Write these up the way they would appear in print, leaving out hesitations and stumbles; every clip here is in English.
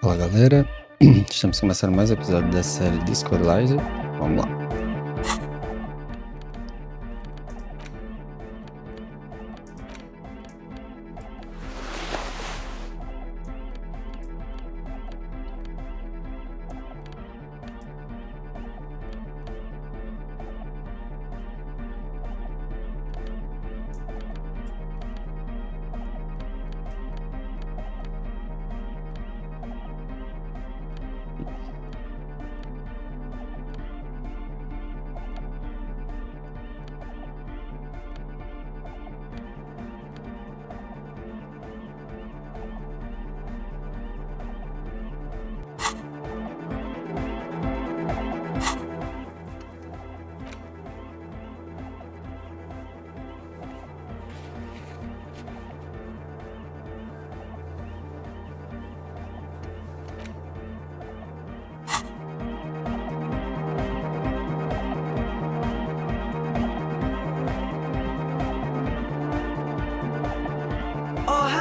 Fala galera, estamos começando mais um episódio da série Discord Elysium. Vamos lá.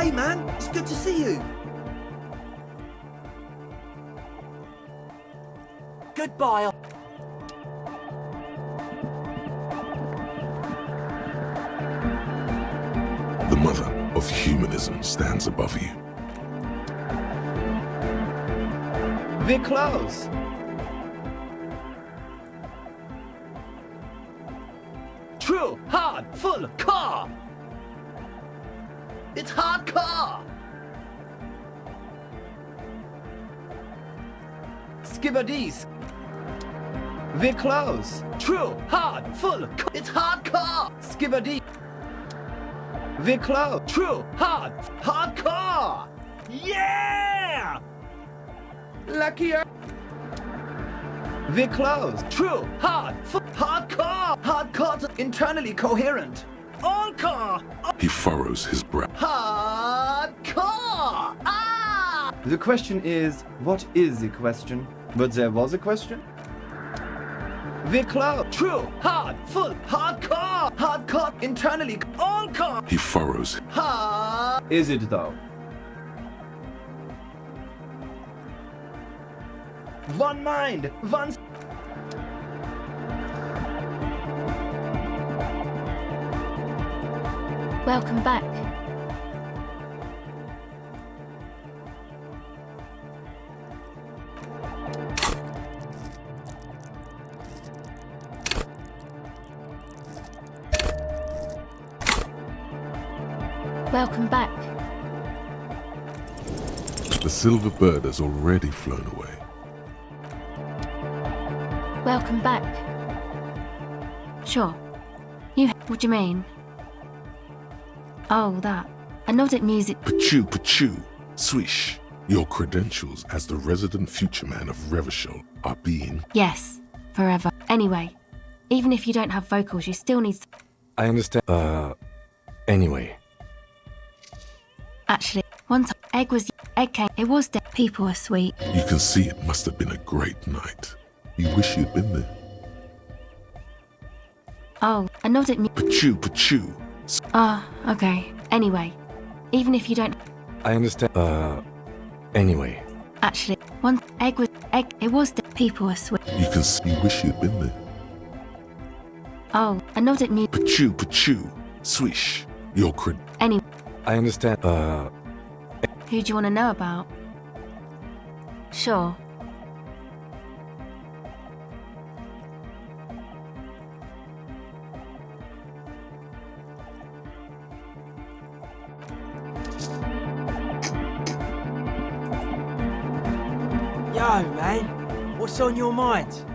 Hey man, it's good to see you. Goodbye. The mother of humanism stands above you. We're close. True, hard, full, car. It's hardcore! Skibadis. We're close. True, hard, full, it's hardcore! Skibadis. We're close. True, hard, hardcore! Yeah! Luckier. We're close. True, hard, full, hardcore! Hardcore, internally coherent. All car! He furrows his brow. Hardcore! Ah! The question is, what is the question? But there was a question? We're close. True, hard, full, hardcore! Hardcore, internally, all car! He furrows. Is it though? One mind, one... Welcome back. Welcome back. The silver bird has already flown away. Welcome back. Sure. What do you mean? Oh, that. I nodded music. Pachoo, pachoo, swish. Your credentials as the resident future man of Revachol are being... Yes, forever. Anyway, even if you don't have vocals, you still need... I understand. Anyway. Actually, one time, egg came, it was dead. People are sweet. You can see it must have been a great night. You wish you'd been there. Oh, I nodded Pachoo, pachoo. Okay. Anyway, even if you don't... I understand. Anyway. Actually, one egg, it was dead. People are sweet. You can see, you wish you'd been there. Oh, I nodded Pachoo, pachoo, swish. Your Anyway. I understand. Who do you want to know about? Sure. Yo, man, what's on your mind?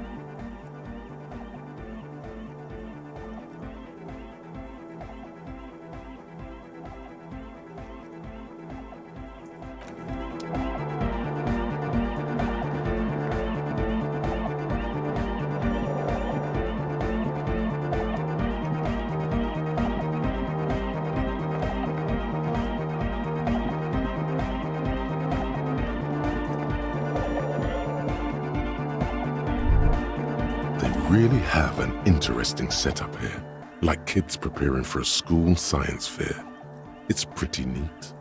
really have an interesting setup here, like kids preparing for a school science fair. It's pretty neat.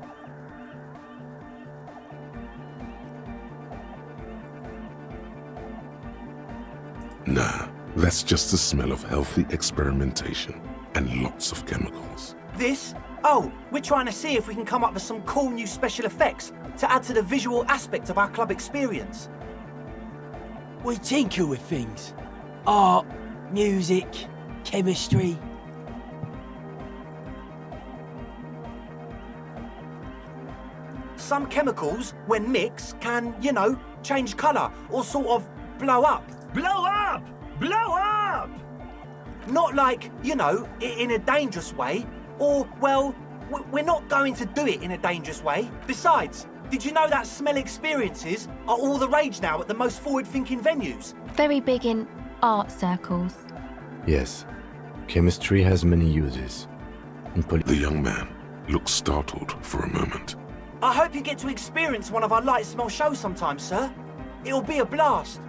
Nah, that's just the smell of healthy experimentation and lots of chemicals. This? Oh, we're trying to see if we can come up with some cool new special effects to add to the visual aspect of our club experience. We tinker with things. Art, music, chemistry. Some chemicals, when mixed, can, you know, change colour or sort of blow up. Blow up! Blow up! Not like, you know, in a dangerous way, or, well, we're not going to do it in a dangerous way. Besides, did you know that smell experiences are all the rage now at the most forward-thinking venues? Very big in art circles. Yes. Chemistry has many uses. The young man looked startled for a moment. I hope you get to experience one of our light smell shows sometime, sir. It'll be a blast.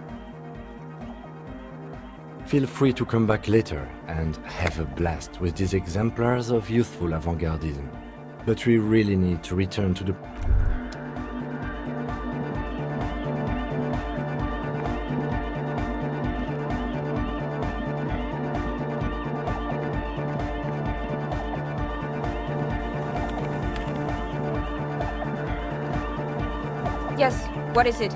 Feel free to come back later and have a blast with these exemplars of youthful avant-gardism. But we really need to return to the... Yes, what is it?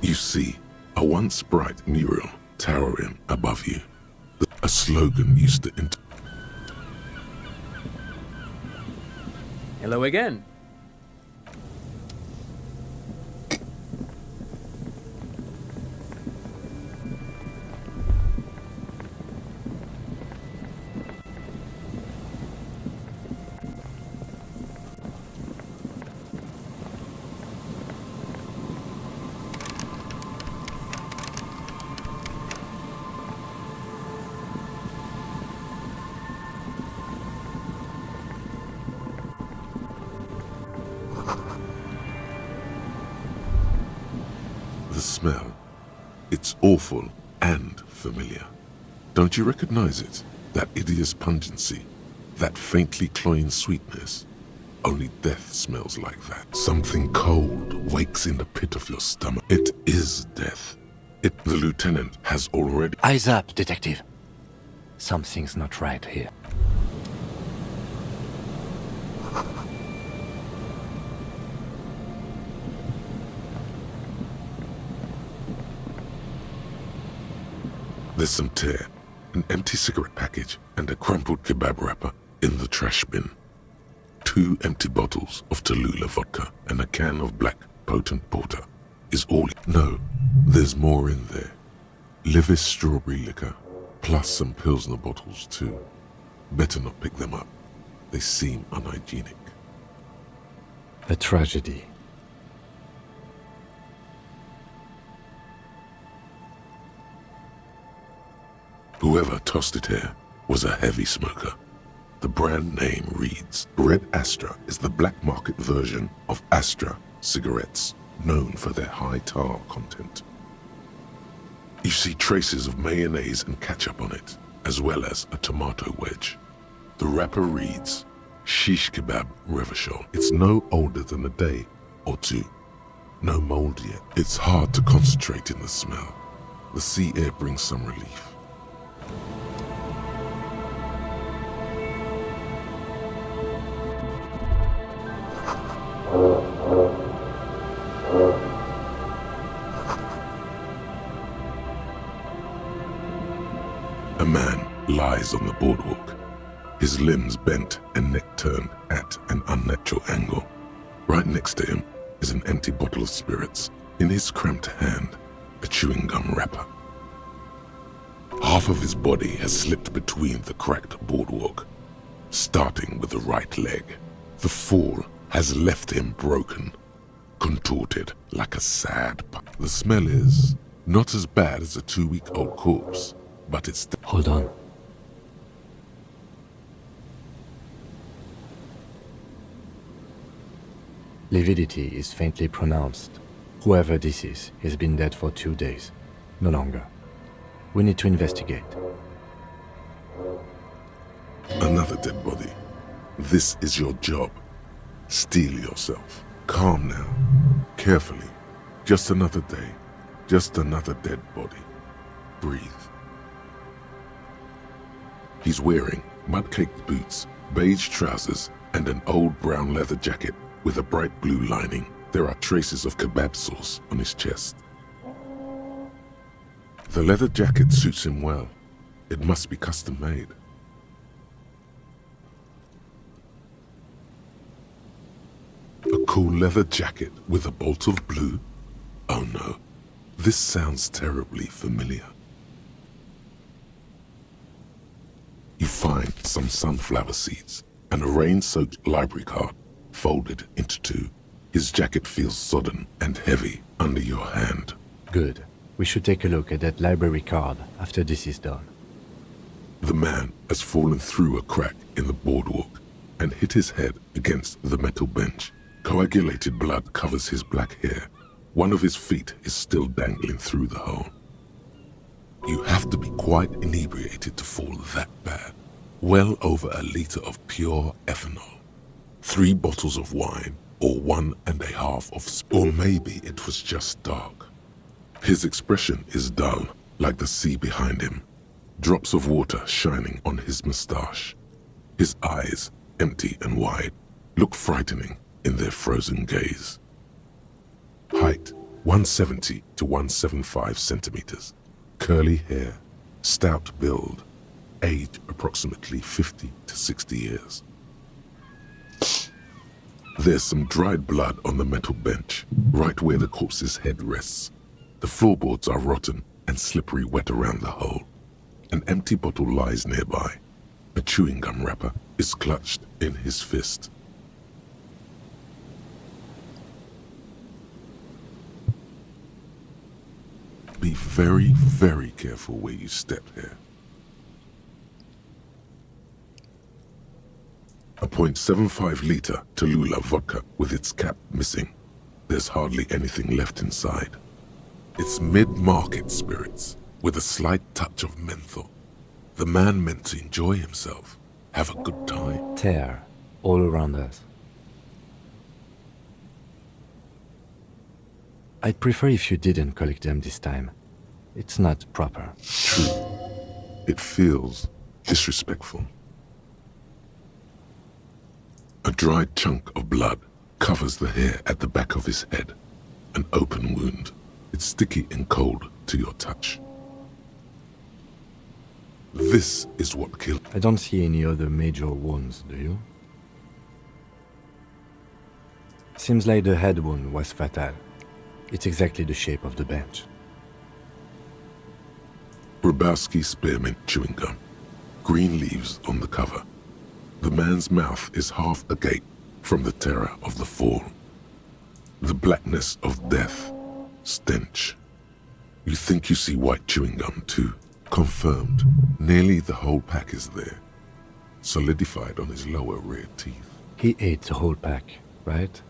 You see a once bright mural towering above you. A slogan used to Hello again. The smell. It's awful and familiar. Don't you recognize it? That hideous pungency, that faintly cloying sweetness. Only death smells like that. Something cold wakes in the pit of your stomach. It is death. The lieutenant has already... Eyes up, detective. Something's not right here. There's some tear, an empty cigarette package, and a crumpled kebab wrapper in the trash bin. 2 empty bottles of Tallulah vodka and a can of black potent porter is all... No, there's more in there. Livis strawberry liquor, plus some Pilsner bottles too. Better not pick them up. They seem unhygienic. A tragedy. Whoever tossed it here was a heavy smoker. The brand name reads, Red Astra is the black market version of Astra cigarettes, known for their high tar content. You see traces of mayonnaise and ketchup on it, as well as a tomato wedge. The wrapper reads, Shish Kebab Revachol. It's no older than a day or two. No mold yet. It's hard to concentrate in the smell. The sea air brings some relief. A man lies on the boardwalk, his limbs bent and neck turned at an unnatural angle. Right next to him is an empty bottle of spirits. In his cramped hand, a chewing gum wrapper. Half of his body has slipped between the cracked boardwalk, starting with the right leg. The fall has left him broken, contorted like a sad pup. The smell is not as bad as a 2-week-old corpse, but it's... Hold on. Lividity is faintly pronounced. Whoever this is has been dead for 2 days. No longer. We need to investigate. Another dead body. This is your job. Steel yourself. Calm now. Carefully. Just another day. Just another dead body. Breathe. He's wearing mud-caked boots, beige trousers, and an old brown leather jacket with a bright blue lining. There are traces of kebab sauce on his chest. The leather jacket suits him well. It must be custom made. A cool leather jacket with a bolt of blue? Oh no, this sounds terribly familiar. You find some sunflower seeds and a rain-soaked library card folded into 2. His jacket feels sodden and heavy under your hand. Good. We should take a look at that library card after this is done. The man has fallen through a crack in the boardwalk and hit his head against the metal bench. Coagulated blood covers his black hair. One of his feet is still dangling through the hole. You have to be quite inebriated to fall that bad. Well over a liter of pure ethanol. 3 bottles of wine, or 1.5 of or maybe it was just dark. His expression is dull, like the sea behind him. Drops of water shining on his moustache. His eyes, empty and wide, look frightening in their frozen gaze. Height, 170 to 175 centimeters. Curly hair, stout build. Age, approximately 50 to 60 years. There's some dried blood on the metal bench, right where the corpse's head rests. The floorboards are rotten and slippery wet around the hole. An empty bottle lies nearby. A chewing gum wrapper is clutched in his fist. Be very, very careful where you step here. A .75 liter Tallulah vodka with its cap missing. There's hardly anything left inside. It's mid-market spirits with a slight touch of menthol. The man meant to enjoy himself, have a good time. Tear all around us. I'd prefer if you didn't collect them this time. It's not proper. True. It feels disrespectful. A dried chunk of blood covers the hair at the back of his head. An open wound. It's sticky and cold to your touch. This is what killed. I don't see any other major wounds, do you? Seems like the head wound was fatal. It's exactly the shape of the bench. Grabowski spearmint chewing gum. Green leaves on the cover. The man's mouth is half agape from the terror of the fall. The blackness of death. Stench. You think you see white chewing gum too. Confirmed. Nearly the whole pack is there. Solidified on his lower rear teeth. He ate the whole pack, right?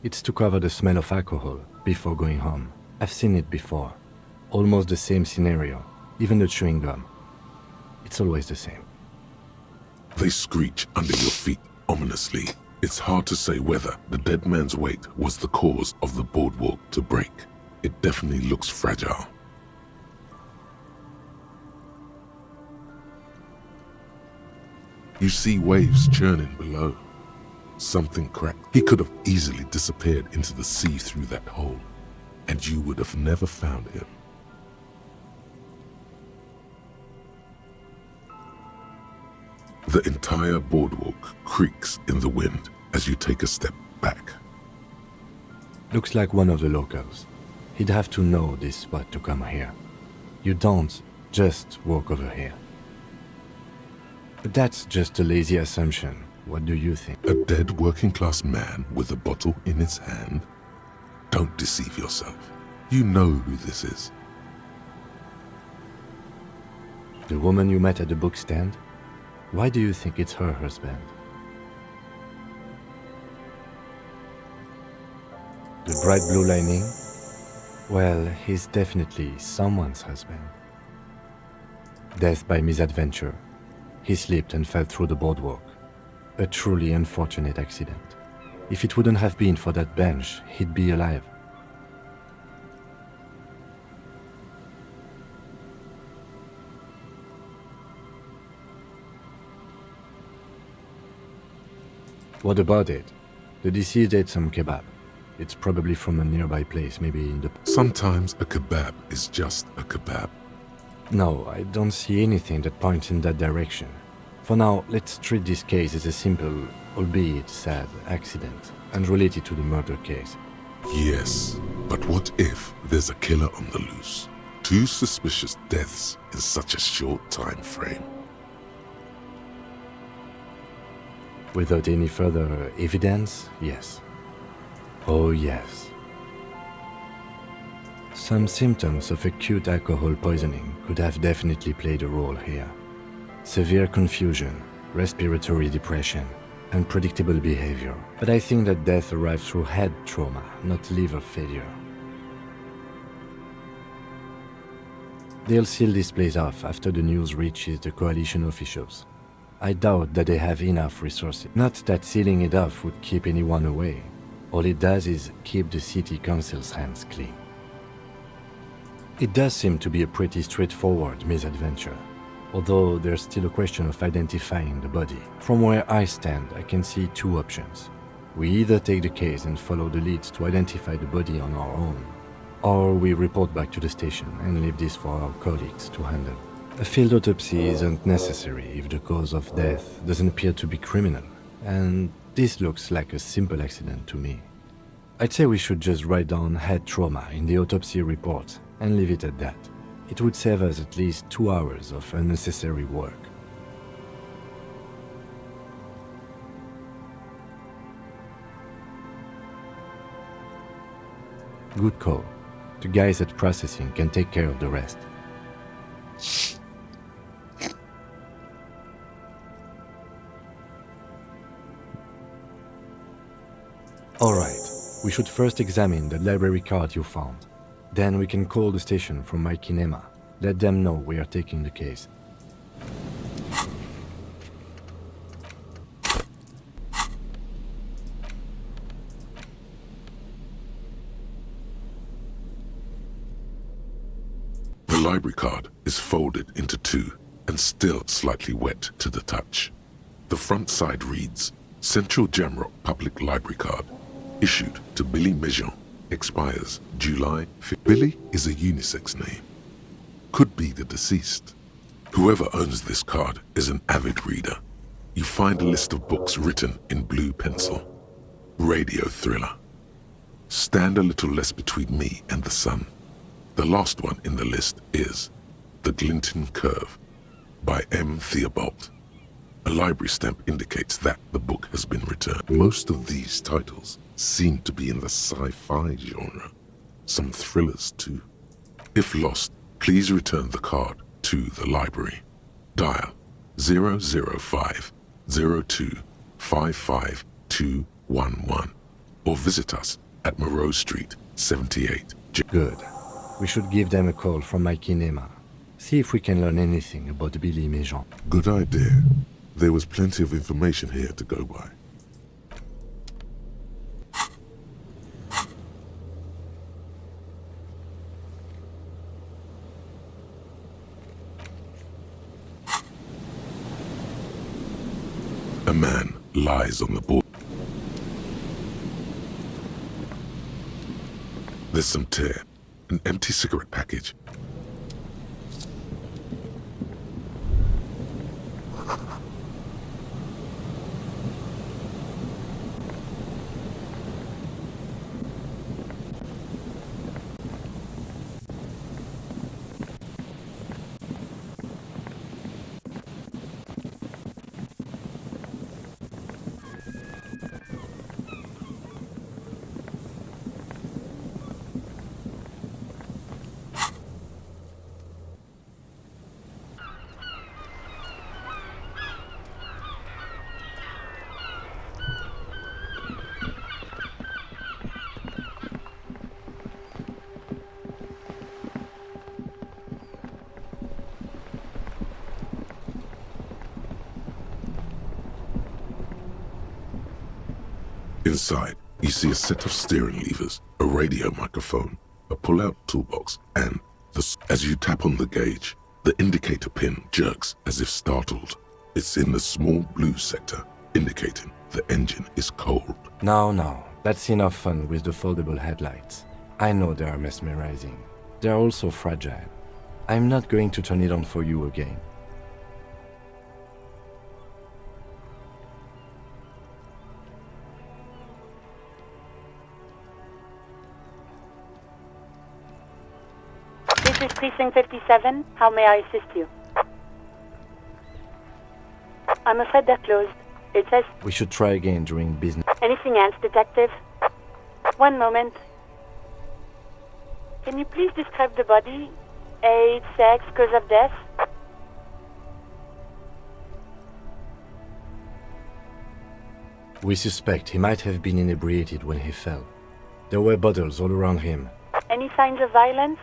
It's to cover the smell of alcohol before going home. I've seen it before. Almost the same scenario. Even the chewing gum. It's always the same. They screech under your feet ominously. It's hard to say whether the dead man's weight was the cause of the boardwalk to break. It definitely looks fragile. You see waves churning below. Something cracked. He could have easily disappeared into the sea through that hole, and you would have never found him. The entire boardwalk creaks in the wind as you take a step back. Looks like one of the locals. He'd have to know this spot to come here. You don't just walk over here. But that's just a lazy assumption. What do you think? A dead working-class man with a bottle in his hand? Don't deceive yourself. You know who this is. The woman you met at the book stand? Why do you think it's her husband? The bright blue lining? Well, he's definitely someone's husband. Death by misadventure. He slipped and fell through the boardwalk. A truly unfortunate accident. If it wouldn't have been for that bench, he'd be alive. What about it? The deceased ate some kebab. It's probably from a nearby place, maybe in the... Sometimes a kebab is just a kebab. No, I don't see anything that points in that direction. For now, let's treat this case as a simple, albeit sad, accident, unrelated to the murder case. Yes, but what if there's a killer on the loose? 2 suspicious deaths in such a short time frame. Without any further evidence, yes. Oh yes. Some symptoms of acute alcohol poisoning could have definitely played a role here. Severe confusion, respiratory depression, unpredictable behavior. But I think that death arrived through head trauma, not liver failure. They'll seal this place off after the news reaches the coalition officials. I doubt that they have enough resources. Not that sealing it off would keep anyone away. All it does is keep the city council's hands clean. It does seem to be a pretty straightforward misadventure, although there's still a question of identifying the body. From where I stand, I can see 2 options. We either take the case and follow the leads to identify the body on our own, or we report back to the station and leave this for our colleagues to handle. A field autopsy isn't necessary if the cause of death doesn't appear to be criminal, and this looks like a simple accident to me. I'd say we should just write down head trauma in the autopsy report and leave it at that. It would save us at least 2 hours of unnecessary work. Good call. The guys at processing can take care of the rest. Alright, we should first examine the library card you found. Then we can call the station from my kinema. Let them know we are taking the case. The library card is folded into 2 and still slightly wet to the touch. The front side reads, Central Jamrock Public Library Card, issued to Billy Mejean, expires July 5th. Billy is a unisex name. Could be the deceased. Whoever owns this card is an avid reader. You find a list of books written in blue pencil. Radio thriller. Stand a little less between me and the sun. The last one in the list is The Glinton Curve by M. Theobald. A library stamp indicates that the book has been returned. Most of these titles seem to be in the sci-fi genre. Some thrillers too. If lost, please return the card to the library. Dial 005 02 55 211 or visit us at Moreau Street, 78. Good. We should give them a call from my kinema. See if we can learn anything about Billy Mejean. Good idea. There was plenty of information here to go by. man lies on the board. There's some tear, an empty cigarette package. Inside, you see a set of steering levers, a radio microphone, a pull-out toolbox, and as you tap on the gauge, the indicator pin jerks as if startled. It's in the small blue sector, indicating the engine is cold. No, that's enough fun with the foldable headlights. I know they are mesmerizing. They are also fragile. I'm not going to turn it on for you again. This is Precinct 57. How may I assist you? I'm afraid they're closed. It says... We should try again during business. Anything else, Detective? One moment. Can you please describe the body? Age, sex, cause of death? We suspect he might have been inebriated when he fell. There were bottles all around him. Any signs of violence?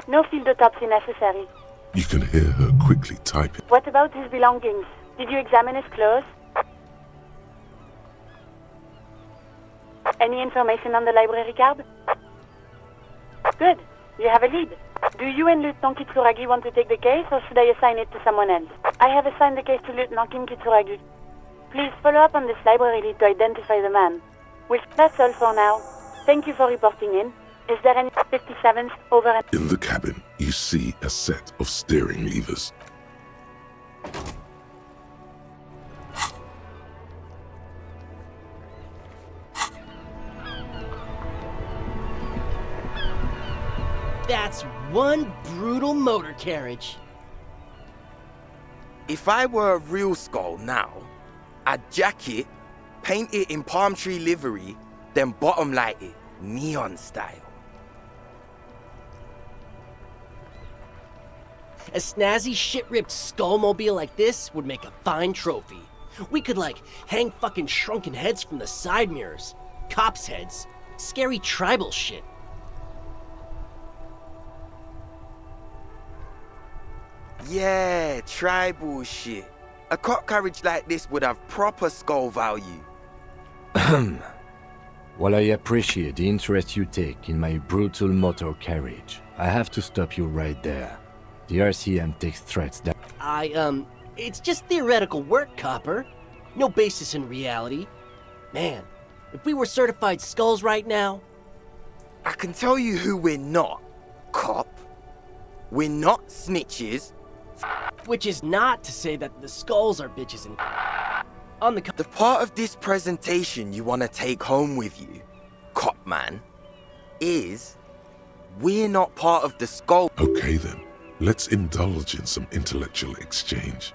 No field autopsy necessary. You can hear her quickly typing. What about his belongings? Did you examine his clothes? Any information on the library card? Good. You have a lead. Do you and Lieutenant Kitsuragi want to take the case, or should I assign it to someone else? I have assigned the case to Lieutenant Kim Kitsuragi. Please follow up on this library lead to identify the man. Well, that's all for now. Thank you for reporting in. Is there any 57s over and... In the cabin, you see a set of steering levers. That's one brutal motor carriage. If I were a real skull now, I'd jack it, paint it in palm tree livery, then bottom light it, neon style. A snazzy shit-ripped skullmobile like this would make a fine trophy. We could, like, hang fucking shrunken heads from the side mirrors. Cops' heads. Scary tribal shit. Yeah, tribal shit. A cop carriage like this would have proper skull value. While I appreciate the interest you take in my brutal motor carriage, I have to stop you right there. The RCM takes threats that... It's just theoretical work, Copper. No basis in reality. Man, if we were certified skulls right now... I can tell you who we're not, cop. We're not snitches. Which is not to say that the skulls are bitches and... On the... The part of this presentation you want to take home with you, cop man, is... we're not part of the skull... Okay then. Let's indulge in some intellectual exchange.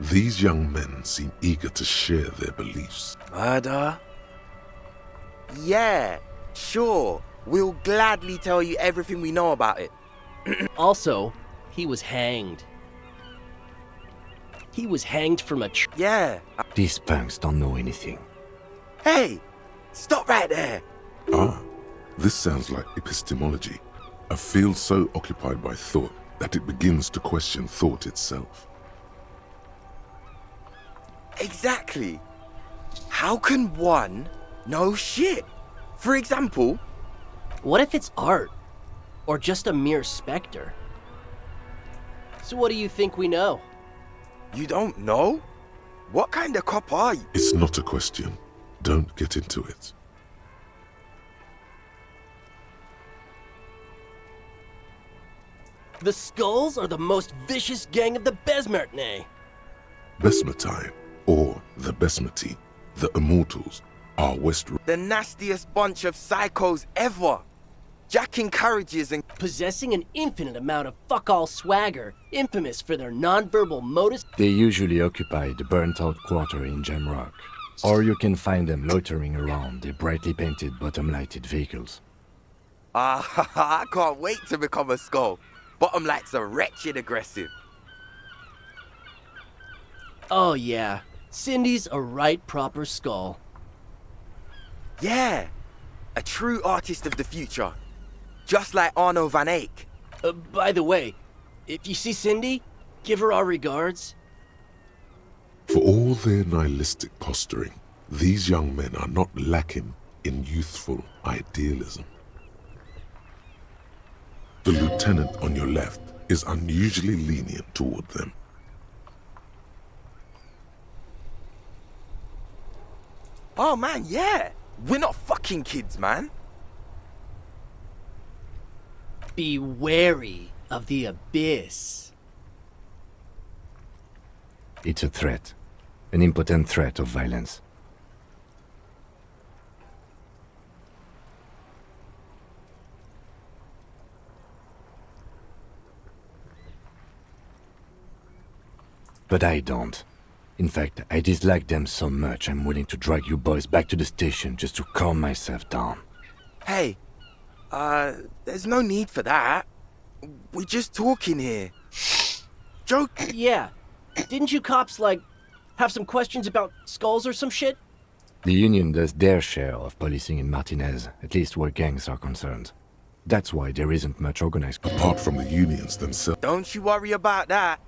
These young men seem eager to share their beliefs. Murder? Yeah, sure. We'll gladly tell you everything we know about it. Also, he was hanged. He was hanged from a tree. Yeah. These punks don't know anything. Hey! Stop right there! Ah, this sounds like epistemology. A field so occupied by thought that it begins to question thought itself. Exactly. How can one know shit? For example... What if it's art? Or just a mere specter? So what do you think we know? You don't know? What kind of cop are you? It's not a question. Don't get into it. The Skulls are the most vicious gang of the Besmertne. Besmetine, or the Besmeti, the Immortals, are the nastiest bunch of psychos ever. Jacking carriages and possessing an infinite amount of fuck-all swagger, infamous for their non-verbal modus. They usually occupy the burnt-out quarter in Jamrock, or you can find them loitering around their brightly painted bottom-lighted vehicles. I can't wait to become a Skull. Bottom lights are wretched aggressive. Oh yeah, Cindy's a right proper Skull. Yeah, a true artist of the future. Just like Arno van Eyck. By the way, if you see Cindy, give her our regards. For all their nihilistic posturing, these young men are not lacking in youthful idealism. The lieutenant on your left is unusually lenient toward them. Oh man, yeah. We're not fucking kids, man. Be wary of the abyss. It's a threat. An impotent threat of violence. But I don't. In fact, I dislike them so much I'm willing to drag you boys back to the station just to calm myself down. Hey, there's no need for that. We're just talking here. Joke. Yeah. Didn't you cops, like, have some questions about Skulls or some shit? The Union does their share of policing in Martinez, at least where gangs are concerned. That's why there isn't much organized. Apart from the unions themselves. Don't you worry about that.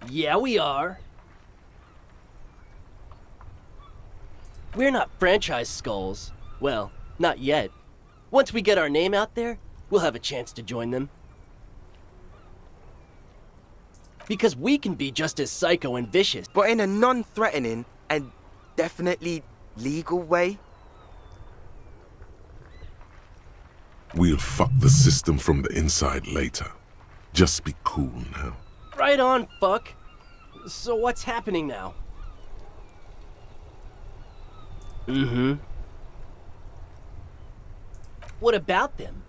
Yeah, we are. We're not franchise Skulls. Well, not yet. Once we get our name out there, we'll have a chance to join them. Because we can be just as psycho and vicious. But in a non-threatening and definitely legal way. We'll fuck the system from the inside later. Just be cool now. Right on, fuck. So what's happening now? Mm-hmm. What about them?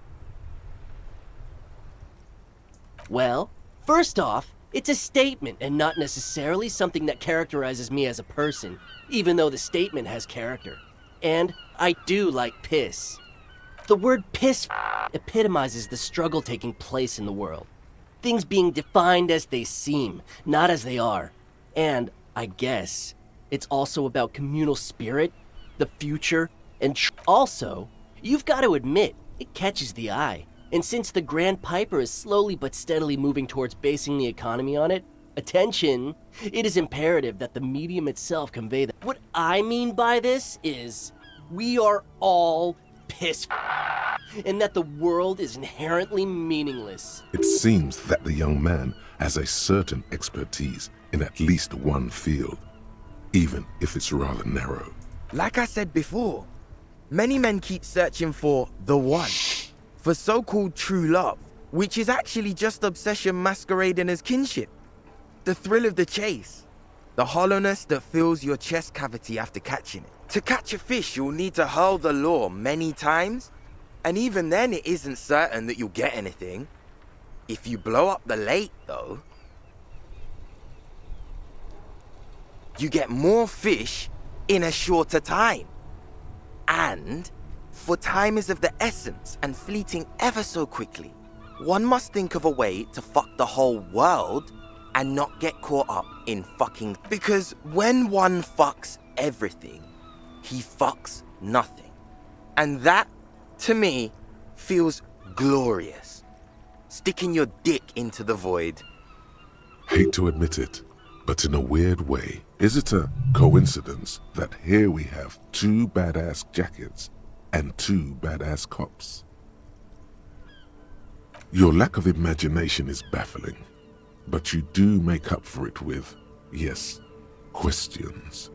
Well, first off, it's a statement and not necessarily something that characterizes me as a person, even though the statement has character. And I do like piss. The word piss epitomizes the struggle taking place in the world. Things being defined as they seem, not as they are. And, I guess, it's also about communal spirit, the future, and also, you've got to admit, it catches the eye. And since the Grand Piper is slowly but steadily moving towards basing the economy on it, attention, it is imperative that the medium itself convey that. What I mean by this is, we are all piss and that the world is inherently meaningless. It seems that the young man has a certain expertise in at least one field, even if it's rather narrow. Like I said before, many men keep searching for the one, for so-called true love, which is actually just obsession masquerading as kinship. The thrill of the chase, the hollowness that fills your chest cavity after catching it. To catch a fish, you'll need to hurl the lure many times, and even then it isn't certain that you'll get anything. If you blow up the lake, though, you get more fish in a shorter time. And, for time is of the essence and fleeting ever so quickly, one must think of a way to fuck the whole world and not get caught up in fucking. Because when one fucks everything, he fucks nothing. And that, to me, feels glorious. Sticking your dick into the void. Hate to admit it, but in a weird way, is it a coincidence that here we have two badass jackets and two badass cops? Your lack of imagination is baffling, but you do make up for it with Yes, questions.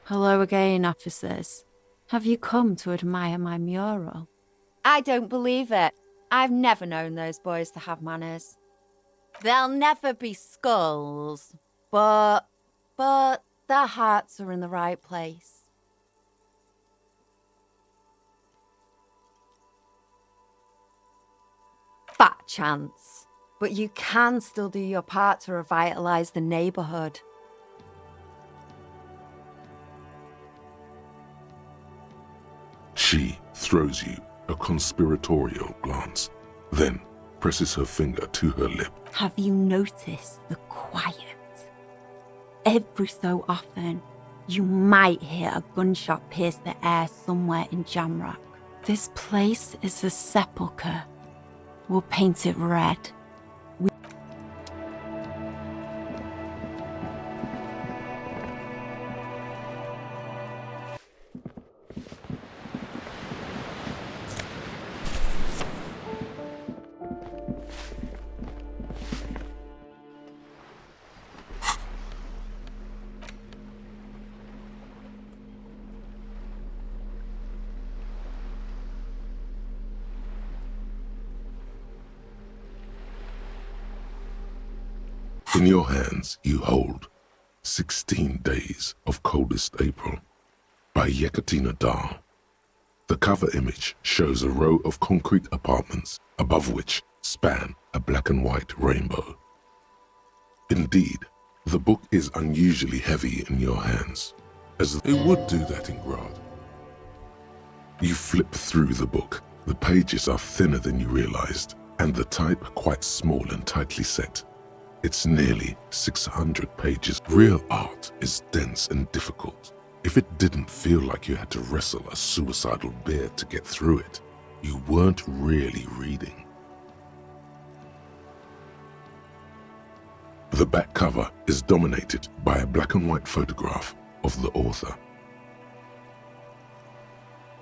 Hello again, officers. Have you come to admire my mural? I don't believe it. I've never known those boys to have manners. They'll never be skulls, but their hearts are in the right place. Fat chance. But you can still do your part to revitalize the neighborhood. She throws you a conspiratorial glance, then presses her finger to her lip. Have you noticed the quiet? Every so often, you might hear a gunshot pierce the air somewhere in Jamrock. This place is a sepulchre. We'll paint it red. In your hands you hold 16 Days of Coldest April by Yekaterina Dahl. The cover image shows a row of concrete apartments above which span a black and white rainbow. Indeed, the book is unusually heavy in your hands, as it would do that in Grad. You flip through the book. The pages are thinner than you realized, and the type quite small and tightly set. It's nearly 600 pages. Real art is dense and difficult. If it didn't feel like you had to wrestle a suicidal bear to get through it, you weren't really reading. The back cover is dominated by a black and white photograph of the author.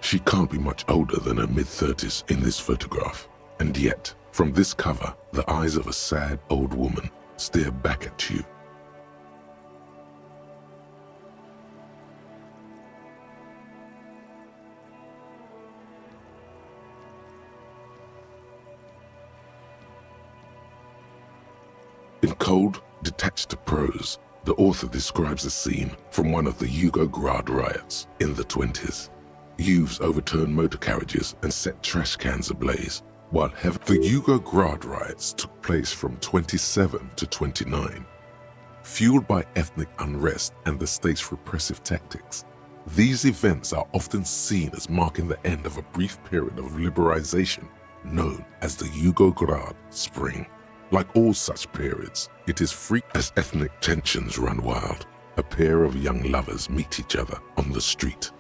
She can't be much older than her mid-30s in this photograph, and yet, from this cover, the eyes of a sad old woman stare back at you. In cold, detached prose, the author describes a scene from one of the Yugograd riots in the 20s. Youths overturned motor carriages and set trash cans ablaze, while the Yugograd riots took place from 27 to 29. Fueled by ethnic unrest and the state's repressive tactics, these events are often seen as marking the end of a brief period of liberalization known as the Yugograd Spring. Like all such periods, it is free as ethnic tensions run wild. A pair of young lovers meet each other on the street.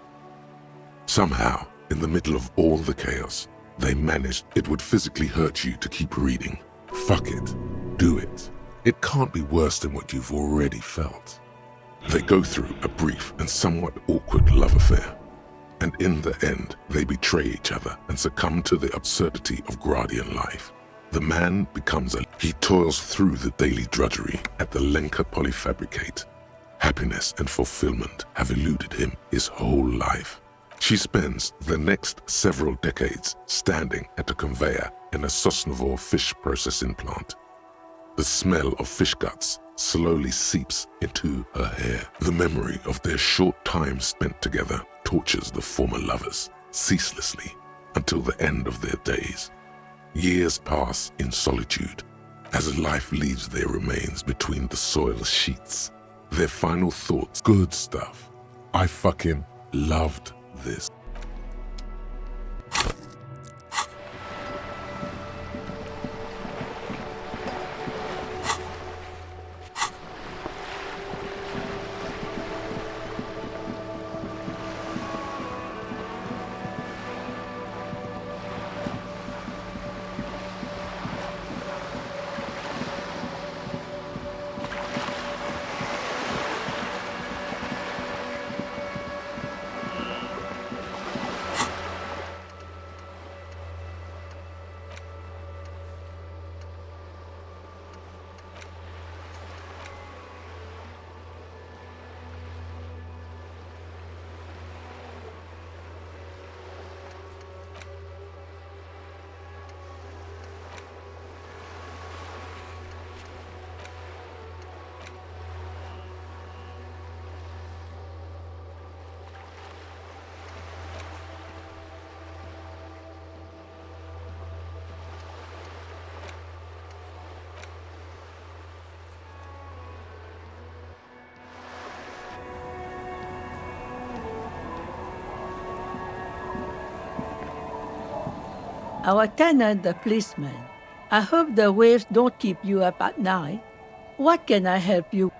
Somehow, in the middle of all the chaos, they managed. It would physically hurt you to keep reading. Fuck it. Do it. It can't be worse than what you've already felt. They go through a brief and somewhat awkward love affair. And in the end, they betray each other and succumb to the absurdity of Gradian life. The man becomes he toils through the daily drudgery at the Lenka Polyfabricate. Happiness and fulfillment have eluded him his whole life. She spends the next several decades standing at a conveyor in a Sosnovo fish processing plant. The smell of fish guts slowly seeps into her hair. The memory of their short time spent together tortures the former lovers ceaselessly until the end of their days. Years pass in solitude, as life leaves their remains between the soil sheets. Their final thoughts, good stuff. I fucking loved this. Our tenant, the policeman. I hope the waves don't keep you up at night. What can I help you?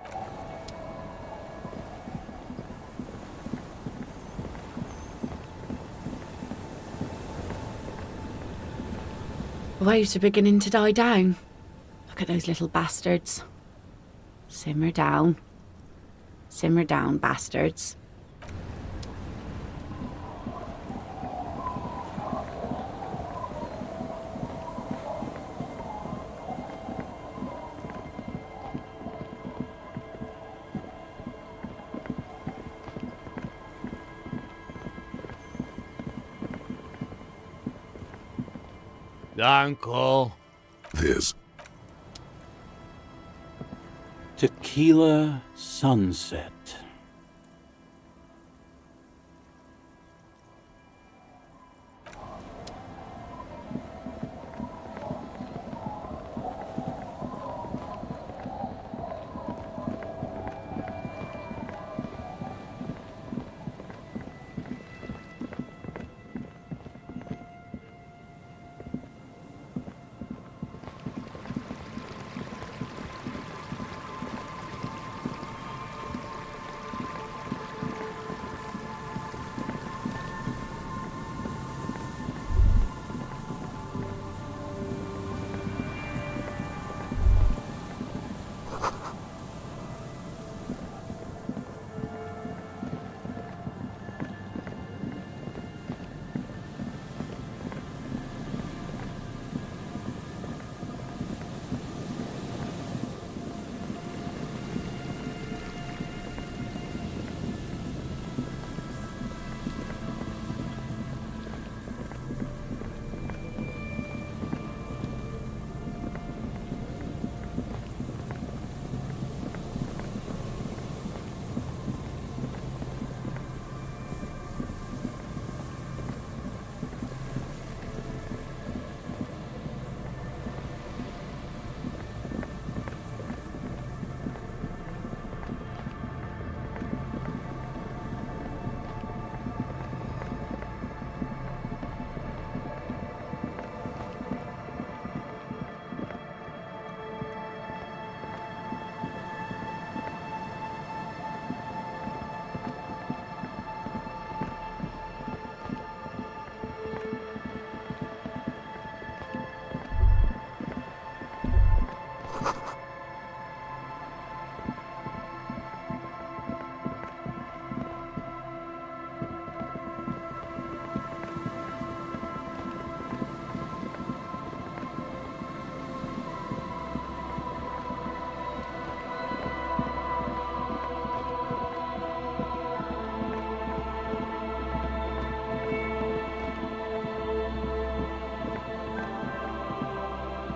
Waves are beginning to die down. Look at those little bastards. Simmer down. Simmer down, bastards. Uncle. There's Tequila Sunset.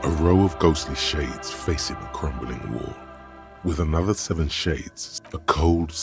a row of ghostly shades facing a crumbling wall, with another 7 shades, a cold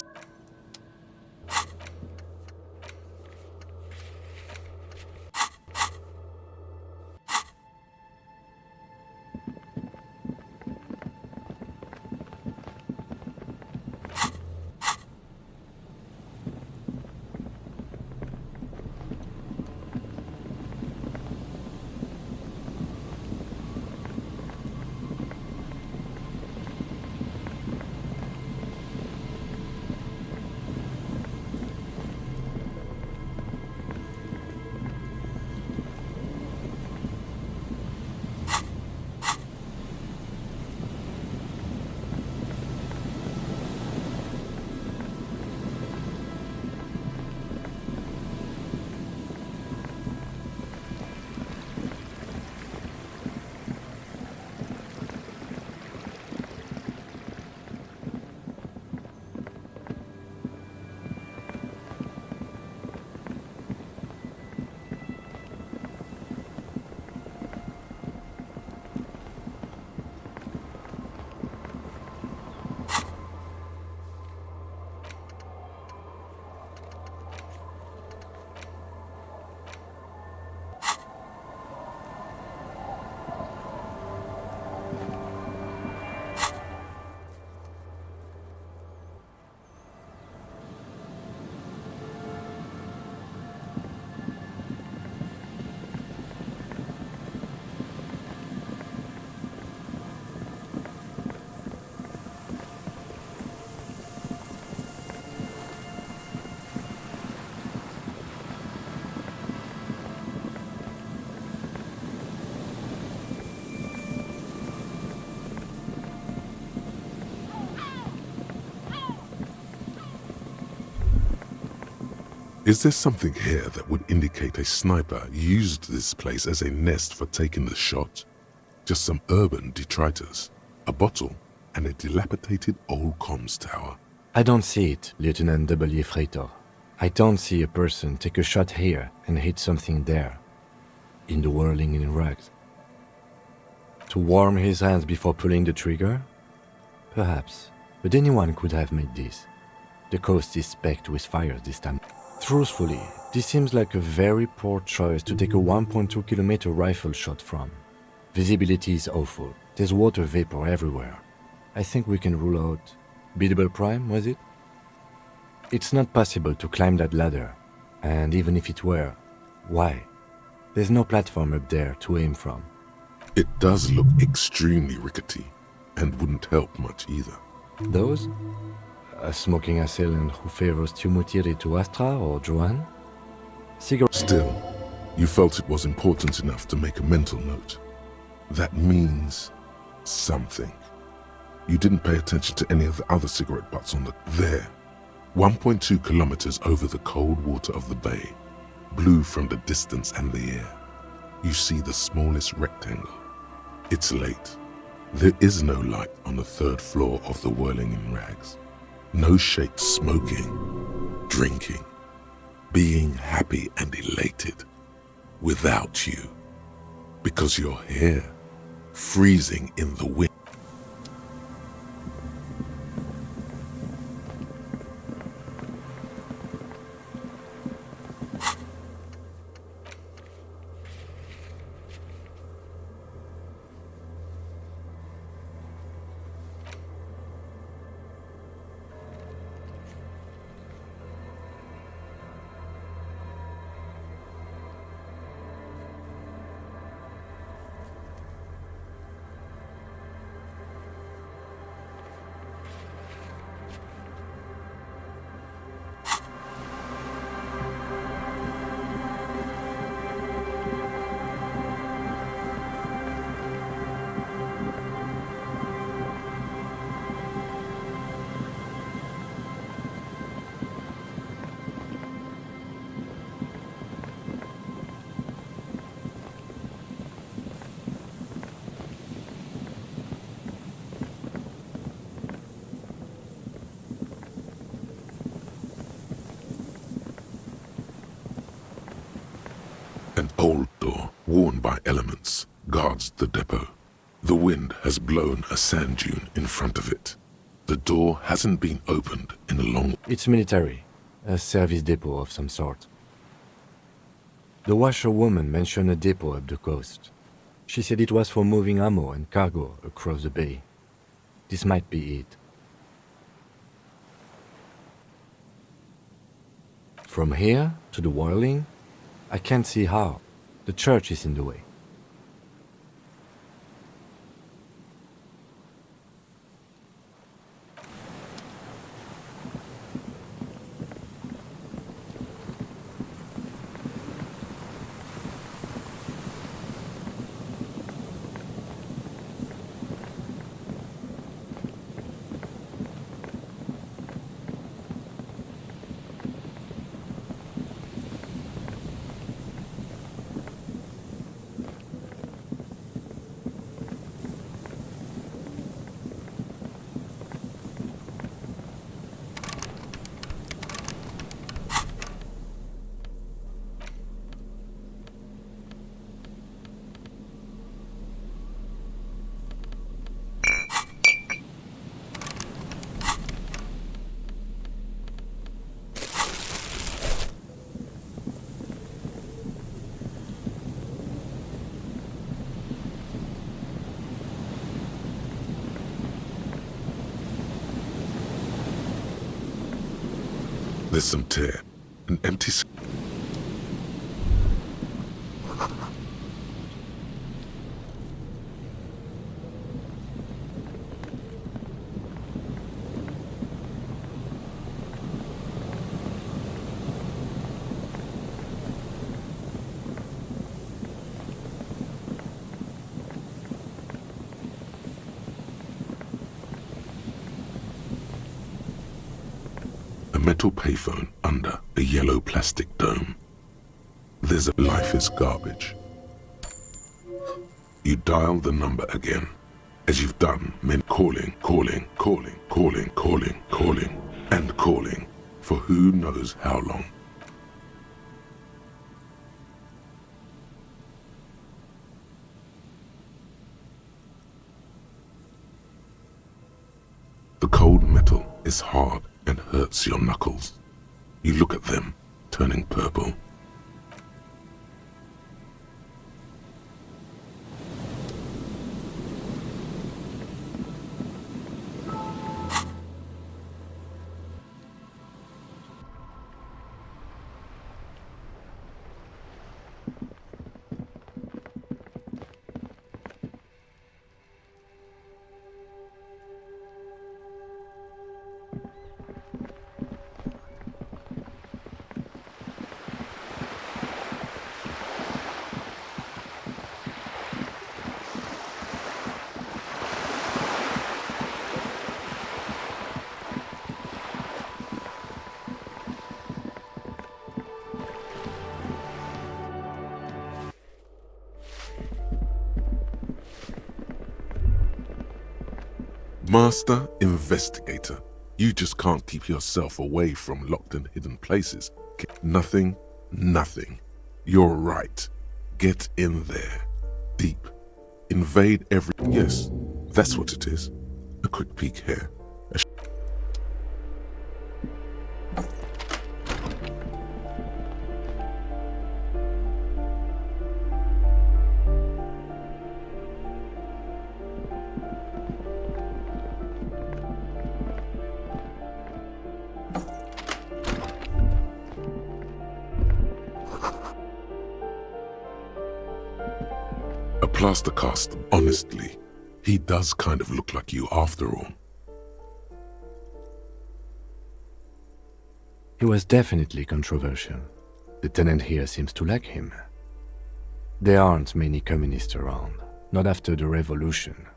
Is there something here that would indicate a sniper used this place as a nest for taking the shot? Just some urban detritus, a bottle, and a dilapidated old comms tower. I don't see it, Lieutenant W. Freighter. I don't see a person take a shot here and hit something there, in the whirling in rags. To warm his hands before pulling the trigger? Perhaps, but anyone could have made this. The coast is specked with fires this time. Truthfully, this seems like a very poor choice to take a 1.2 kilometer rifle shot from. Visibility is awful. There's water vapor everywhere. I think we can rule out biddable prime, was it? It's not possible to climb that ladder, and even if it were, why? There's no platform up there to aim from. It does look extremely rickety, and wouldn't help much either. Those? A smoking assailant who favors Tumutiri to Astra or Joanne? Still, you felt it was important enough to make a mental note. That means something. You didn't pay attention to any of the other cigarette butts on the... There. 1.2 kilometers over the cold water of the bay, blue from the distance and the air. You see the smallest rectangle. It's late. There is no light on the third floor of the whirling in rags. No shape smoking, drinking, being happy and elated without you. Because you're here, freezing in the wind. An old door, worn by elements, guards the depot. The wind has blown a sand dune in front of it. The door hasn't been opened in a long... It's military, a service depot of some sort. The washerwoman mentioned a depot up the coast. She said it was for moving ammo and cargo across the bay. This might be it. From here to the whirling, I can't see how. The church is in the way. There's some tear, an empty... metal payphone under a yellow plastic dome. There's a life is garbage. You dial the number again, as you've done men calling, and calling for who knows how long. The cold metal is hard and hurts your knuckles. You look at them, turning purple. Master Investigator, you just can't keep yourself away from locked and hidden places. Nothing. You're right. Get in there. Deep. Invade every... Yes, that's what it is. A quick peek here. Plaster cast, honestly, he does kind of look like you after all. He was definitely controversial. The tenant here seems to like him. There aren't many communists around, not after the revolution.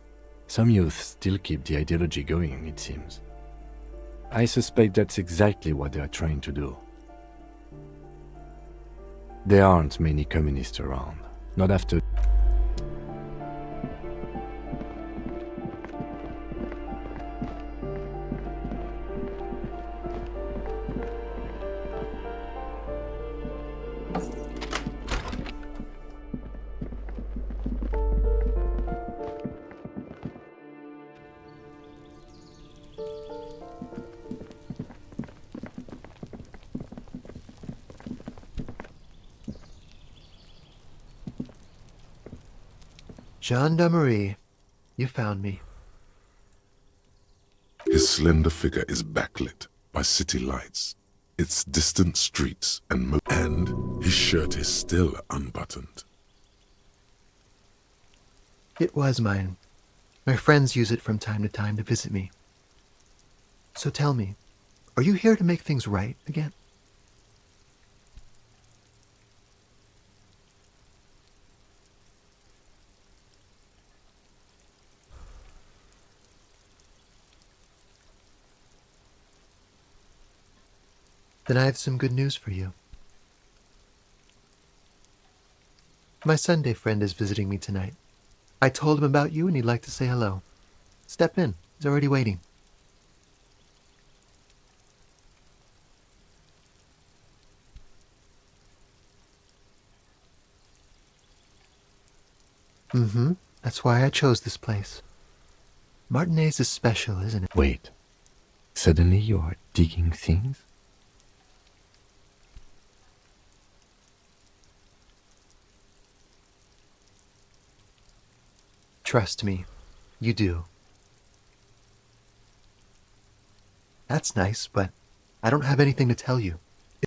Some youth still keep the ideology going, it seems. I suspect that's exactly what they are trying to do. There aren't many communists around, not after... Gendarmerie, you found me. His slender figure is backlit by city lights, its distant streets and his shirt is still unbuttoned. It was mine. My friends use it from time to time to visit me. So tell me, are you here to make things right again? Then I have some good news for you. My Sunday friend is visiting me tonight. I told him about you and he'd like to say hello. Step in. He's already waiting. That's why I chose this place. Martinez is special, isn't it? Wait. Suddenly you are digging things? Trust me, you do. That's nice, but I don't have anything to tell you.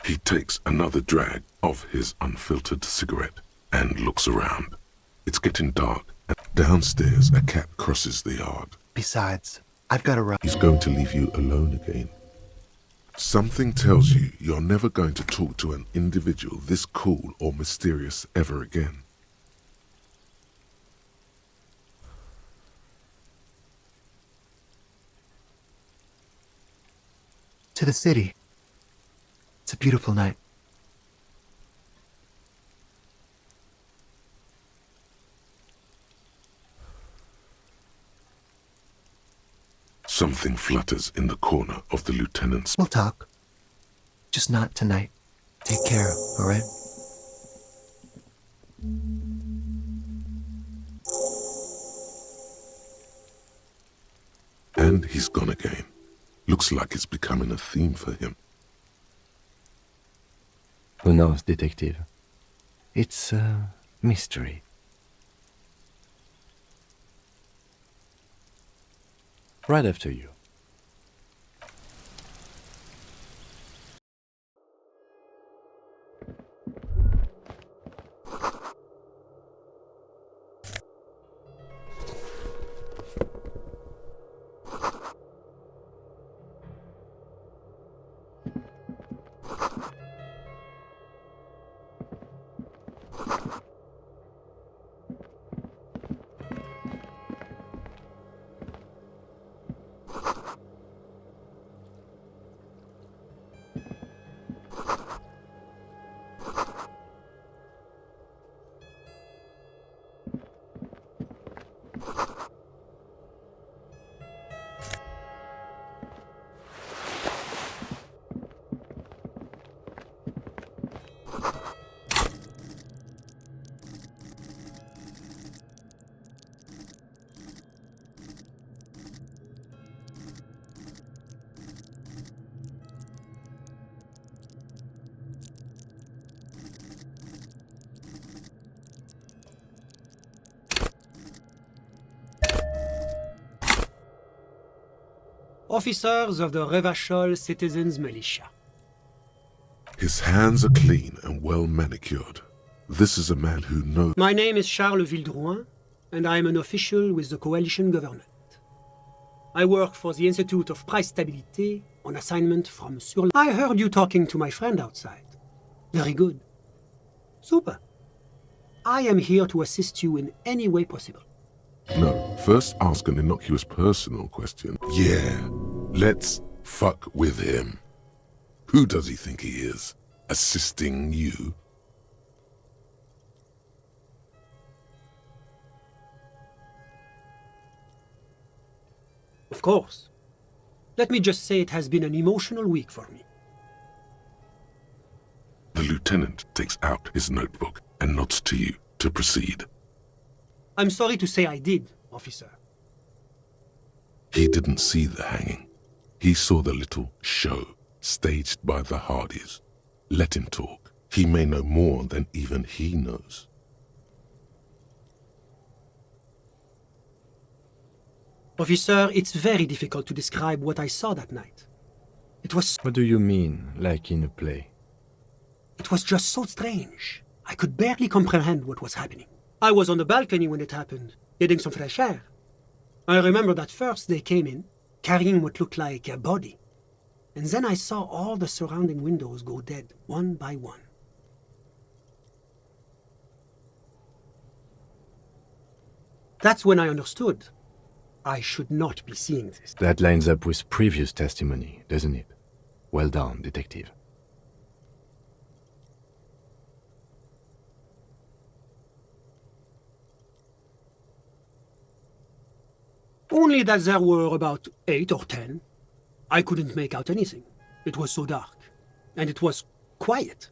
He takes another drag of his unfiltered cigarette and looks around. It's getting dark, and downstairs a cat crosses the yard. Besides, I've got to run. He's going to leave you alone again. Something tells you you're never going to talk to an individual this cool or mysterious ever again. To the city. It's a beautiful night. Something flutters in the corner of the lieutenant's... We'll talk. Just not tonight. Take care, all right? And he's gone again. Looks like it's becoming a theme for him. Who knows, detective? It's a mystery. Right after you. Officers of the Revachol Citizens Militia. His hands are clean and well manicured. This is a man who knows... My name is Charles Vildrouin, and I am an official with the coalition government. I work for the Institute of Price Stabilité on assignment from Sur... I heard you talking to my friend outside. Very good. Super. I am here to assist you in any way possible. No, first ask an innocuous personal question. Yeah, let's fuck with him. Who does he think he is? Assisting you? Of course. Let me just say it has been an emotional week for me. The lieutenant takes out his notebook and nods to you to proceed. I'm sorry to say I did, officer. He didn't see the hanging. He saw the little show staged by the Hardys. Let him talk. He may know more than even he knows. Officer, it's very difficult to describe what I saw that night. It was... What do you mean, like in a play? It was just so strange. I could barely comprehend what was happening. I was on the balcony when it happened, getting some fresh air. I remember that first they came in, carrying what looked like a body. And then I saw all the surrounding windows go dead, one by one. That's when I understood. I should not be seeing this. That lines up with previous testimony, doesn't it? Well done, detective. Only that there were about 8 or 10. I couldn't make out anything. It was so dark. And it was quiet.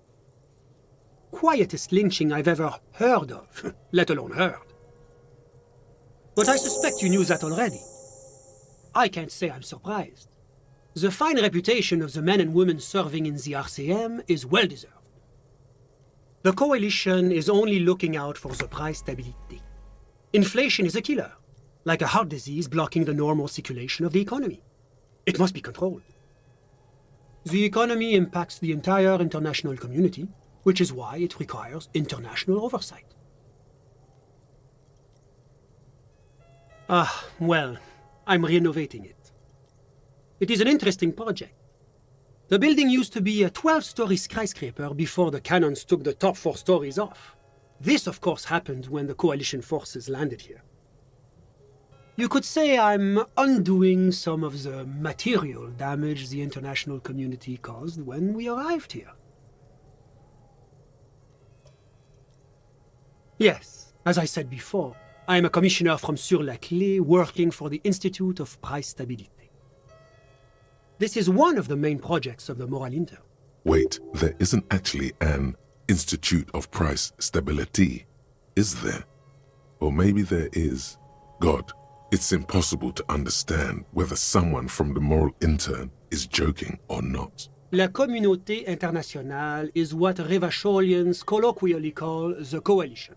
Quietest lynching I've ever heard of, let alone heard. But I suspect you knew that already. I can't say I'm surprised. The fine reputation of the men and women serving in the RCM is well deserved. The coalition is only looking out for the price stability. Inflation is a killer, like a heart disease blocking the normal circulation of the economy. It must be controlled. The economy impacts the entire international community, which is why it requires international oversight. Well, I'm renovating it. It is an interesting project. The building used to be a 12-story skyscraper before the cannons took the top 4 stories off. This, of course, happened when the coalition forces landed here. You could say I'm undoing some of the material damage the international community caused when we arrived here. Yes, as I said before, I am a commissioner from Sur-la-Clé working for the Institute of Price Stabilité. This is one of the main projects of the Moral Intern. Wait, there isn't actually an Institute of Price Stability, is there? Or maybe there is. God, it's impossible to understand whether someone from the Moral Intern is joking or not. La communauté internationale is what Revacholians colloquially call the coalition.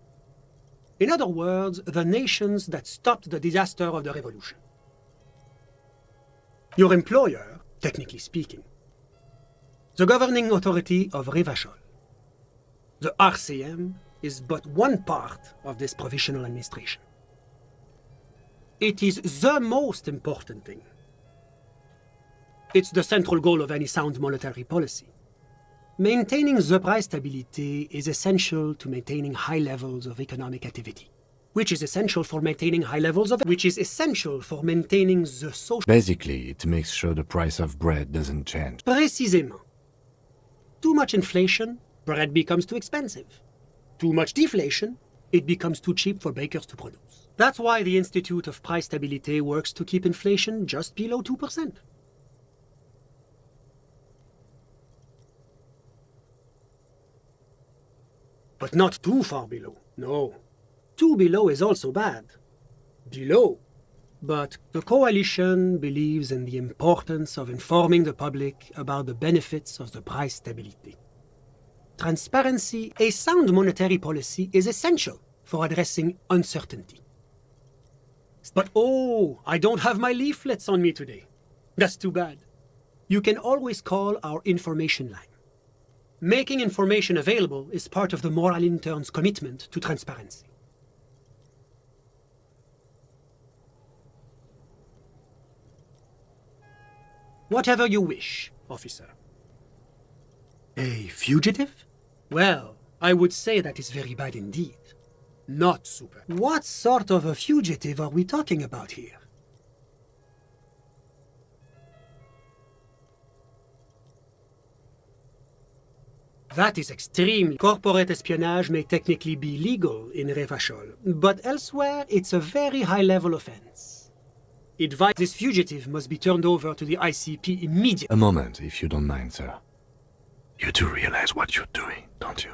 In other words, the nations that stopped the disaster of the revolution. Your employer, technically speaking, the governing authority of Revachol. The RCM is but one part of this provisional administration. It is the most important thing. It's the central goal of any sound monetary policy. Maintaining the price stability is essential to maintaining high levels of economic activity, which is essential for maintaining the social... Basically, it makes sure the price of bread doesn't change. Précisément. Too much inflation, bread becomes too expensive. Too much deflation, it becomes too cheap for bakers to produce. That's why the Institute of Price Stabilité works to keep inflation just below 2%. But not too far below, no. Too below is also bad. Below. But the coalition believes in the importance of informing the public about the benefits of the price stability. Transparency, a sound monetary policy is essential for addressing uncertainty. But oh, I don't have my leaflets on me today. That's too bad. You can always call our information line. Making information available is part of the Moral Intern's commitment to transparency. Whatever you wish, officer. A fugitive? Well, I would say that is very bad indeed. Not super. What sort of a fugitive are we talking about here? That is extremely... Corporate espionage may technically be legal in Revachol, but elsewhere it's a very high-level offense. This fugitive must be turned over to the ICP immediately. A moment, if you don't mind, sir. You do realize what you're doing, don't you?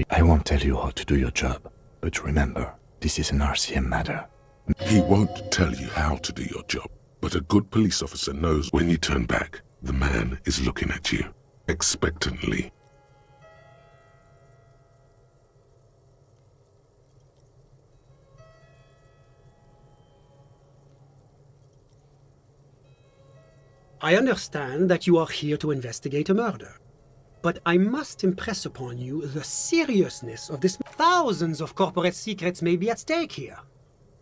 I won't tell you how to do your job, but remember, this is an RCM matter. He won't tell you how to do your job, but a good police officer knows when you turn back, the man is looking at you, expectantly. I understand that you are here to investigate a murder. But I must impress upon you the seriousness of this. Thousands of corporate secrets may be at stake here.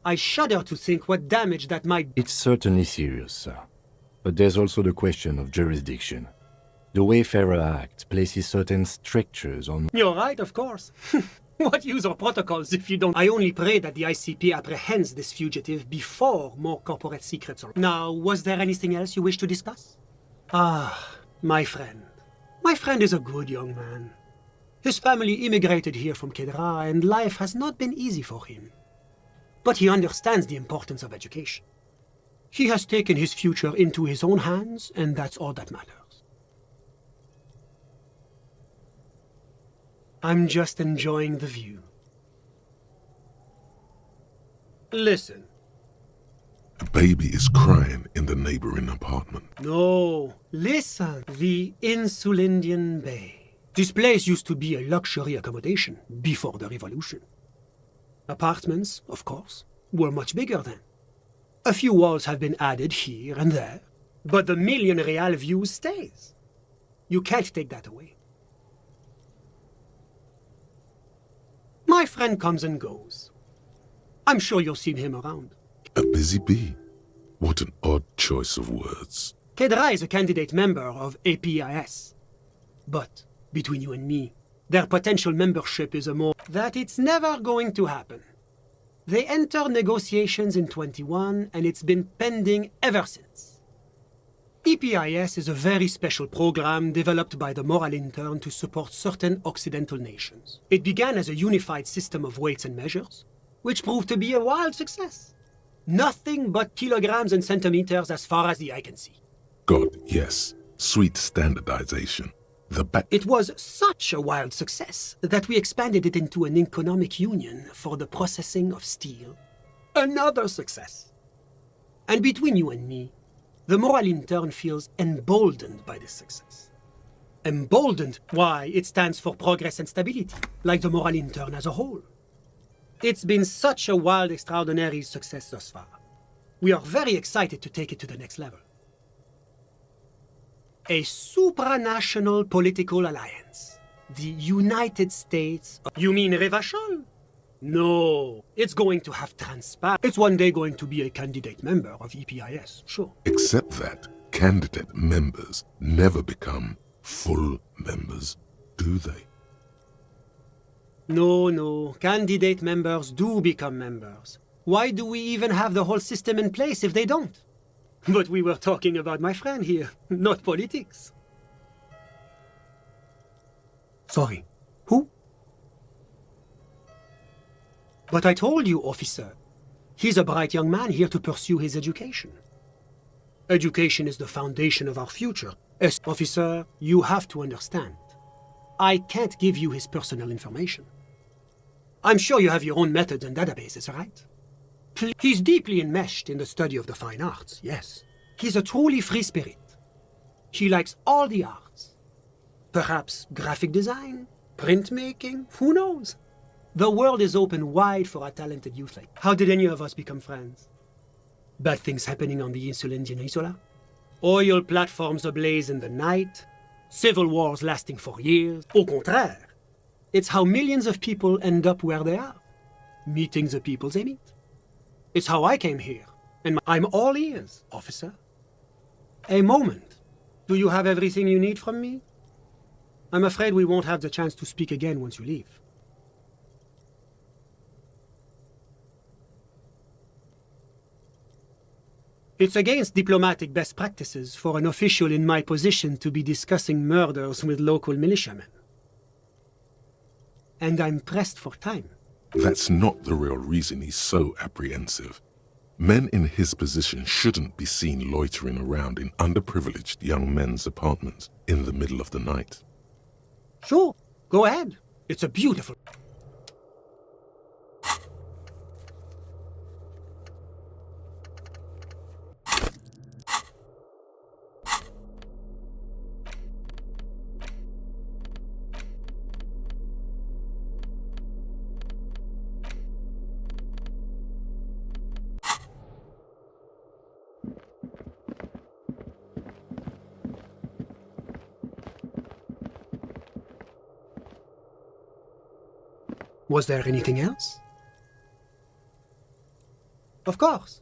I shudder to think what damage that might... It's certainly serious, sir. But there's also the question of jurisdiction. The Wayfarer Act places certain strictures on... You're right, of course. What use are protocols if you don't... I only pray that the ICP apprehends this fugitive before more corporate secrets are... Now, was there anything else you wish to discuss? Ah, my friend. My friend is a good young man. His family immigrated here from Kedra, and life has not been easy for him. But he understands the importance of education. He has taken his future into his own hands, and that's all that matters. I'm just enjoying the view. Listen. A baby is crying in the neighboring apartment. No, listen. The Insulindian Bay. This place used to be a luxury accommodation before the revolution. Apartments, of course, were much bigger then. A few walls have been added here and there, but the million real view stays. You can't take that away. My friend comes and goes. I'm sure you've seen him around. A busy bee? What an odd choice of words. Kedra is a candidate member of APIS. But, between you and me, their potential membership is a more that it's never going to happen. They entered negotiations in 21, and it's been pending ever since. EPIS is a very special program developed by the Moral Intern to support certain Occidental nations. It began as a unified system of weights and measures, which proved to be a wild success. Nothing but kilograms and centimeters as far as the eye can see. God, yes. Sweet standardization. It was such a wild success that we expanded it into an economic union for the processing of steel. Another success. And between you and me, the Moral Intern feels emboldened by this success. Emboldened? Why, it stands for progress and stability, like the Moral Intern as a whole. It's been such a wild, extraordinary success thus far. We are very excited to take it to the next level. A supranational political alliance. The United States of... You mean Revachol? No, it's going to have transparent. It's one day going to be a candidate member of EPIS, sure. Except that candidate members never become full members, do they? No, candidate members do become members. Why do we even have the whole system in place if they don't? But we were talking about my friend here, not politics. Sorry, who? But I told you, officer. He's a bright young man here to pursue his education. Education is the foundation of our future. As officer, you have to understand. I can't give you his personal information. I'm sure you have your own methods and databases, right? He's deeply enmeshed in the study of the fine arts, yes. He's a truly free spirit. He likes all the arts. Perhaps graphic design, printmaking, who knows? The world is open wide for a talented youth like. How did any of us become friends? Bad things happening on the Insulindian Isola? Oil platforms ablaze in the night? Civil wars lasting for years? Au contraire, it's how millions of people end up where they are, meeting the people they meet. It's how I came here, and I'm all ears, officer. A moment. Do you have everything you need from me? I'm afraid we won't have the chance to speak again once you leave. It's against diplomatic best practices for an official in my position to be discussing murders with local militiamen. And I'm pressed for time. That's not the real reason he's so apprehensive. Men in his position shouldn't be seen loitering around in underprivileged young men's apartments in the middle of the night. Sure, go ahead. It's a beautiful... Was there anything else? Of course.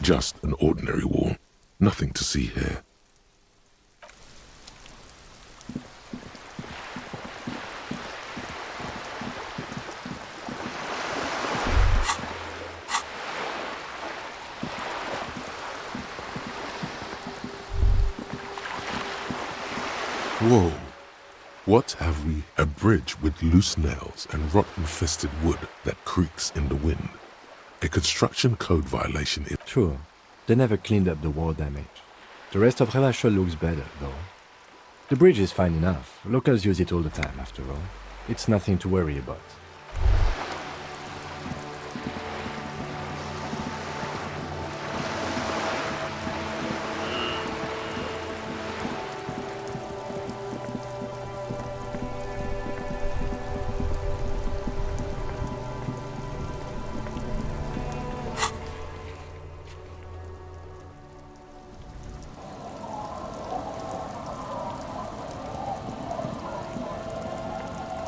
Just an ordinary wall. Nothing to see here. Whoa. What have we? A bridge with loose nails and rot-infested wood that creaks in the wind. A construction code violation is... True, they never cleaned up the war damage. The rest of Revachol looks better, though. The bridge is fine enough. Locals use it all the time, after all. It's nothing to worry about.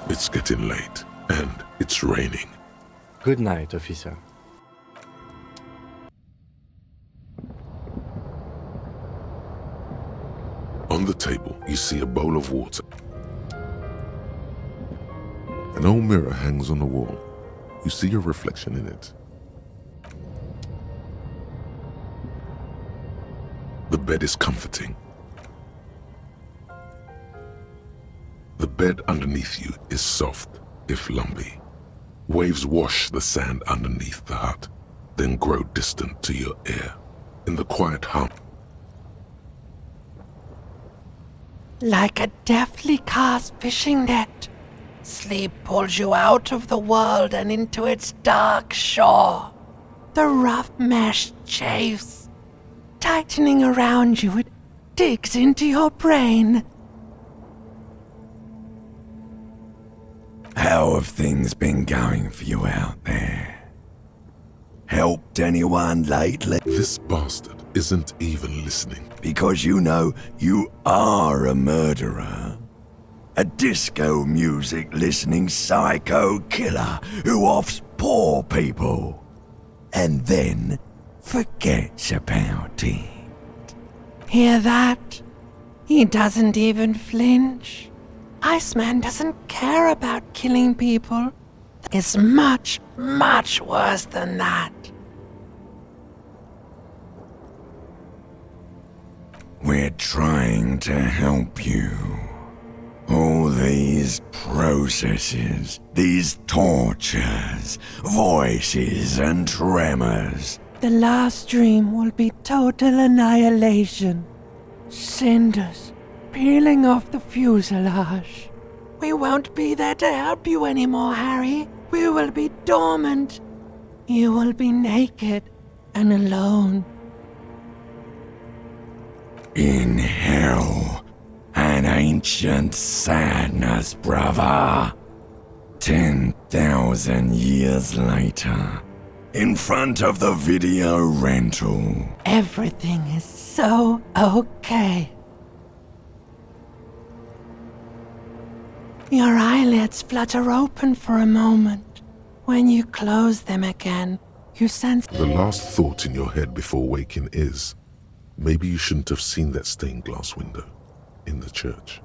It's getting late, and it's raining. Good night, officer. On the table, you see a bowl of water. An old mirror hangs on the wall. You see your reflection in it. The bed is comforting. The bed underneath you is soft, if lumpy. Waves wash the sand underneath the hut, then grow distant to your ear. In the quiet hum. Like a deftly cast fishing net, sleep pulls you out of the world and into its dark shore. The rough mesh chafes. Tightening around you, it digs into your brain. How have things been going for you out there? Helped anyone lately? This bastard isn't even listening. Because you know you are a murderer. A disco music listening psycho killer who offs poor people. And then forgets about it. Hear that? He doesn't even flinch. Iceman doesn't care about killing people. It's much, much worse than that. We're trying to help you. All these processes, these tortures, voices and tremors. The last dream will be total annihilation. Cinders peeling off the fuselage. We won't be there to help you anymore, Harry. We will be dormant. You will be naked and alone. In hell, an ancient sadness, brother. 10,000 years later, in front of the video rental. Everything is so okay. Your eyelids flutter open for a moment. When you close them again, you sense... The last thought in your head before waking is, maybe you shouldn't have seen that stained glass window in the church.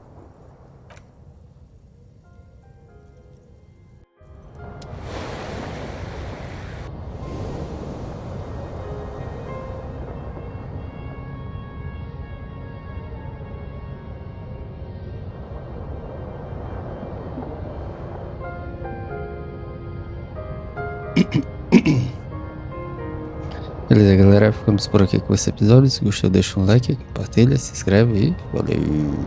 Beleza, galera, ficamos por aqui com esse episódio. Se gostou, deixa um like, compartilha, se inscreve e valeu!